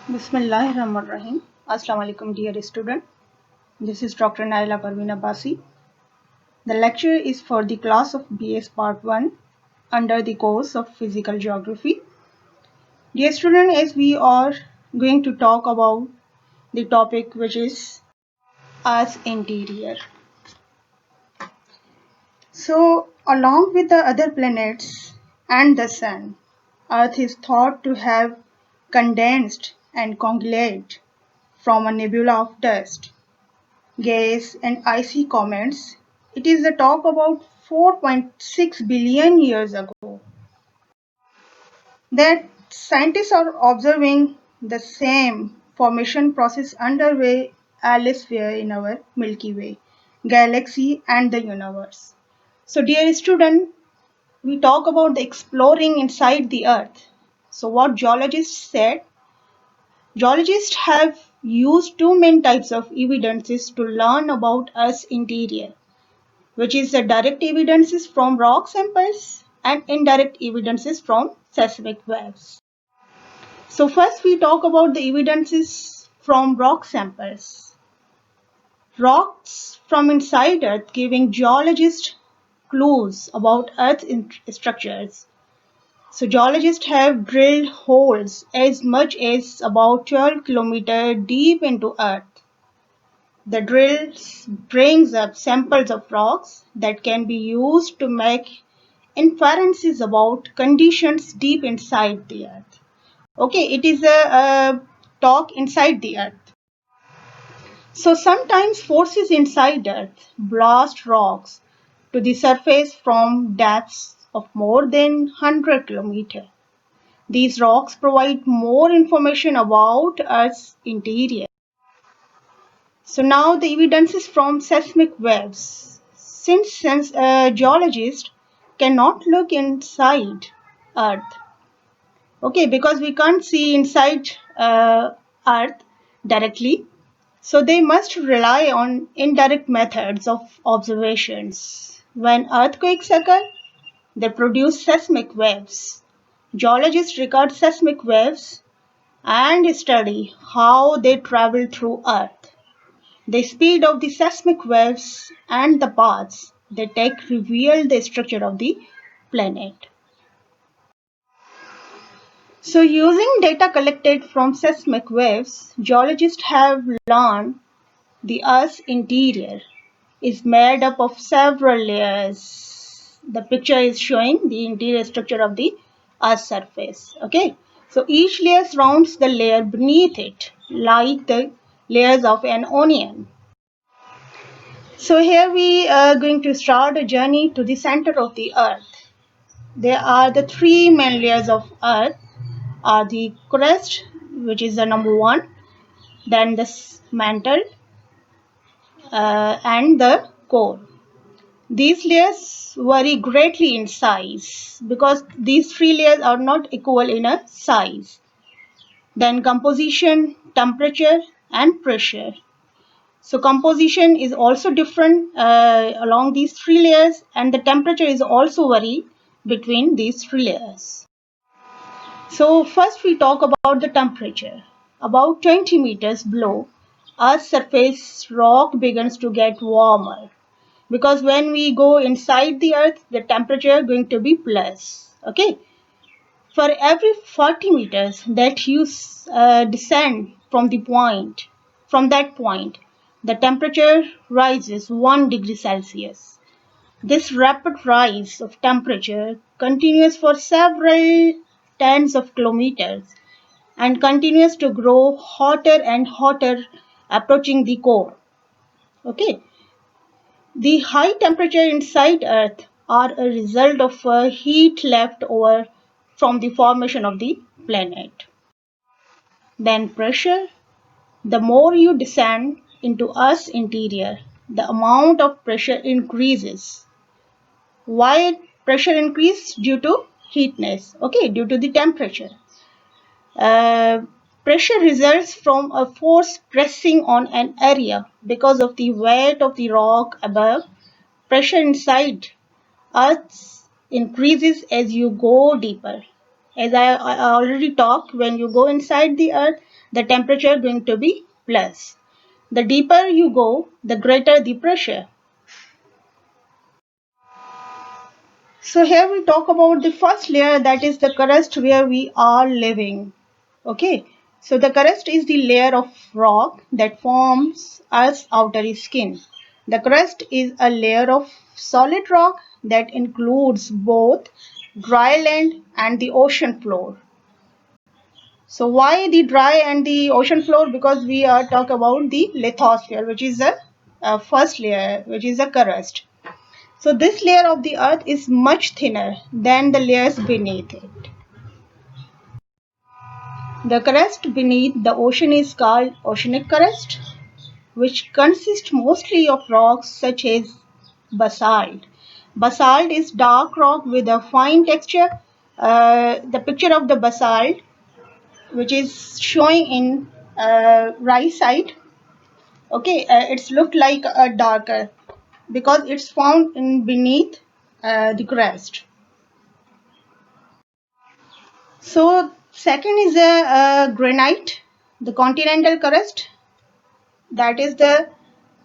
Bismillahirrahmanirrahim. Assalamu alaikum, dear student. This is Dr. Naila Parveen Abbasi. The lecture is for the class of BS Part 1 under the course of Physical Geography. Dear student, as we are going to talk about the topic which is Earth's interior. So, along with the other planets and the Sun, Earth is thought to have condensed and congelated from a nebula of dust, gas and icy comets. It is a talk about 4.6 billion years ago that scientists are observing the same formation process underway elsewhere in our Milky Way galaxy and the universe. So dear student, we talk about the exploring inside the earth. So what geologists said, geologists have used two main types of evidences to learn about Earth's interior, which is the direct evidences from rock samples and indirect evidences from seismic waves. So first we talk about the evidences from rock samples. Rocks from inside Earth giving geologists clues about Earth's structures. So geologists have drilled holes as much as about 12 kilometers deep into Earth. The drills brings up samples of rocks that can be used to make inferences about conditions deep inside the earth. Okay, it is a talk inside the earth. So sometimes forces inside earth blast rocks to the surface from depths of more than 100 kilometers. These rocks provide more information about Earth's interior. So now the evidence is from seismic waves. Since geologists cannot look inside Earth, okay, because we can't see inside Earth directly, so they must rely on indirect methods of observations. When earthquakes occur, they produce seismic waves. Geologists record seismic waves and study how they travel through Earth. The speed of the seismic waves and the paths they take reveal the structure of the planet. So using data collected from seismic waves, geologists have learned the Earth's interior is made up of several layers. The picture is showing the interior structure of the Earth's surface. Okay, so each layer surrounds the layer beneath it, like the layers of an onion. So here we are going to start a journey to the center of the earth. There are the three main layers of earth are the crust, which is the number one, then the mantle and the core. These layers vary greatly in size because these three layers are not equal in a size. Then composition, temperature and pressure. So composition is also different along these three layers, and the temperature is also vary between these three layers. So first we talk about the temperature. About 20 meters below Earth's surface, rock begins to get warmer because when we go inside the earth, the temperature is going to be plus. Okay. For every 40 meters that you descend from that point, the temperature rises 1 degree Celsius. This rapid rise of temperature continues for several tens of kilometers and continues to grow hotter and hotter approaching the core. Okay. The high temperature inside Earth are a result of heat left over from the formation of the planet. Then pressure. The more you descend into Earth's interior, the amount of pressure increases. Why pressure increases? Due to heatness, okay, due to the temperature. Uh, Pressure results from a force pressing on an area because of the weight of the rock above. Pressure inside Earth increases as you go deeper. As I already talked, when you go inside the Earth, the temperature going to be plus. The deeper you go, the greater the pressure. So here we talk about the first layer, that is the crust where we are living. Okay, so the crust is the layer of rock that forms Earth's outer skin. The crust is a layer of solid rock that includes both dry land and the ocean floor. So why the dry and the ocean floor? Because we are talking about the lithosphere, which is the first layer, which is the crust. So this layer of the earth is much thinner than the layers beneath it. The crust beneath the ocean is called oceanic crust, which consists mostly of rocks such as basalt. Basalt is dark rock with a fine texture. The picture of the basalt, which is showing in right side, okay, it's looked like a darker because it's found in beneath the crust. So second is a granite, the continental crust, that is the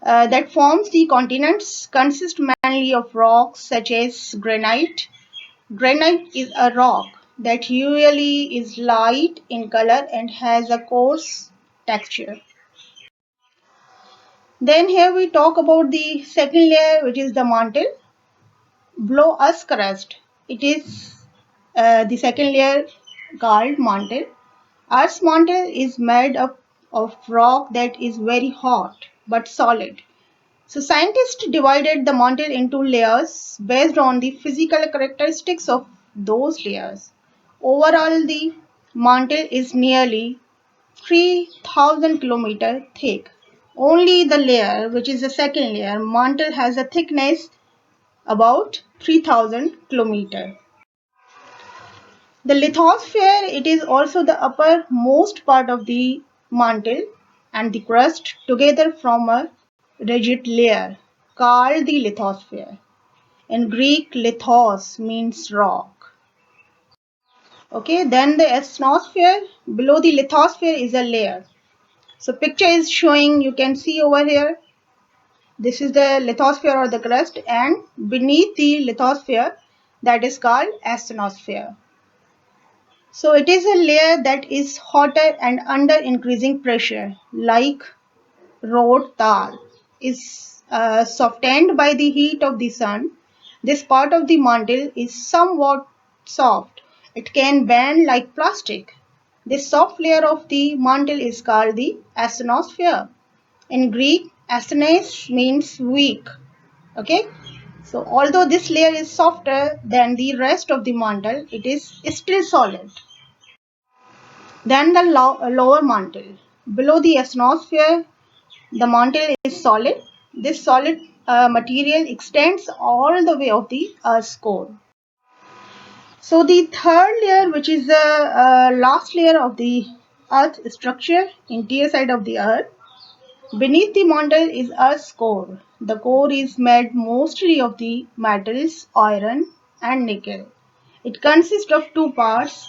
that forms the continents, consist mainly of rocks such as granite. Granite is a rock that usually is light in color and has a coarse texture. Then here we talk about the second layer, which is the mantle below us crust. It is the second layer called mantle. Earth's mantle is made up of rock that is very hot but solid. So scientists divided the mantle into layers based on the physical characteristics of those layers. Overall, the mantle is nearly 3000 km thick. Only the layer, which is the second layer, mantle, has a thickness about 3000 km. The lithosphere, it is also the uppermost part of the mantle and the crust together from a rigid layer called the lithosphere. In Greek, lithos means rock. Okay, then the asthenosphere. Below the lithosphere is a layer. So picture is showing, you can see over here, this is the lithosphere or the crust, and beneath the lithosphere, that is called asthenosphere. So it is a layer that is hotter and under increasing pressure, like wrought tar, is softened by the heat of the sun. This part of the mantle is somewhat soft. It can bend like plastic. This soft layer of the mantle is called the asthenosphere. In Greek, asthenes means weak. Okay. So although this layer is softer than the rest of the mantle, it is still solid. Then the lower mantle. Below the asthenosphere, the mantle is solid. This solid material extends all the way of the Earth's core. So the third layer, which is the last layer of the Earth structure, interior side of the Earth, beneath the mantle is Earth's core. The core is made mostly of the metals, iron and nickel. It consists of two parts,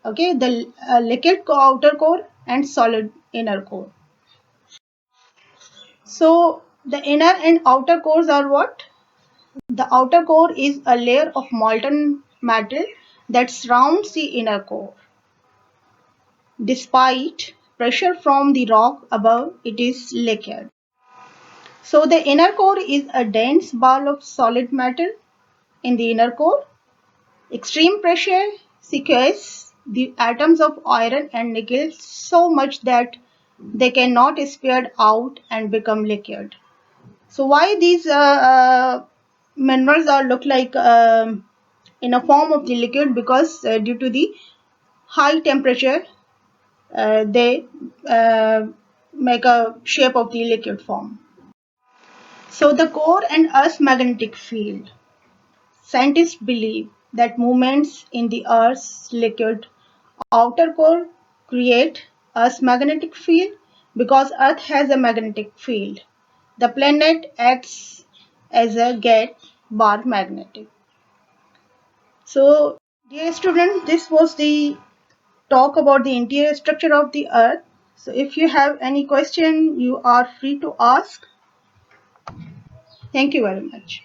okay, the liquid outer core and solid inner core. So the inner and outer cores are what? The outer core is a layer of molten metal that surrounds the inner core. Despite pressure from the rock above, it is liquid. So the inner core is a dense ball of solid metal. In the inner core, extreme pressure sequesters the atoms of iron and nickel so much that they cannot spread out and become liquid. So why these minerals are look like in a form of the liquid? Because due to the high temperature, they make a shape of the liquid form. So the core and Earth's magnetic field. Scientists believe that movements in the Earth's liquid outer core create Earth's magnetic field. Because Earth has a magnetic field, the planet acts as a gate bar magnetic. So, dear students, this was the talk about the interior structure of the Earth. So if you have any question, you are free to ask. Thank you very much.